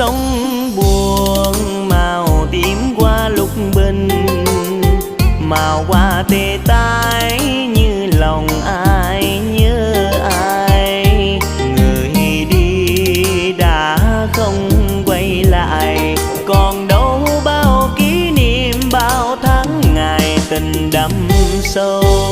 sông buồn màu tím qua lúc bình, màu hoa tê tái như lòng ai nhớ ai. Người đi đã không quay lại, còn đâu bao kỷ niệm bao tháng ngày tình đậm sâu.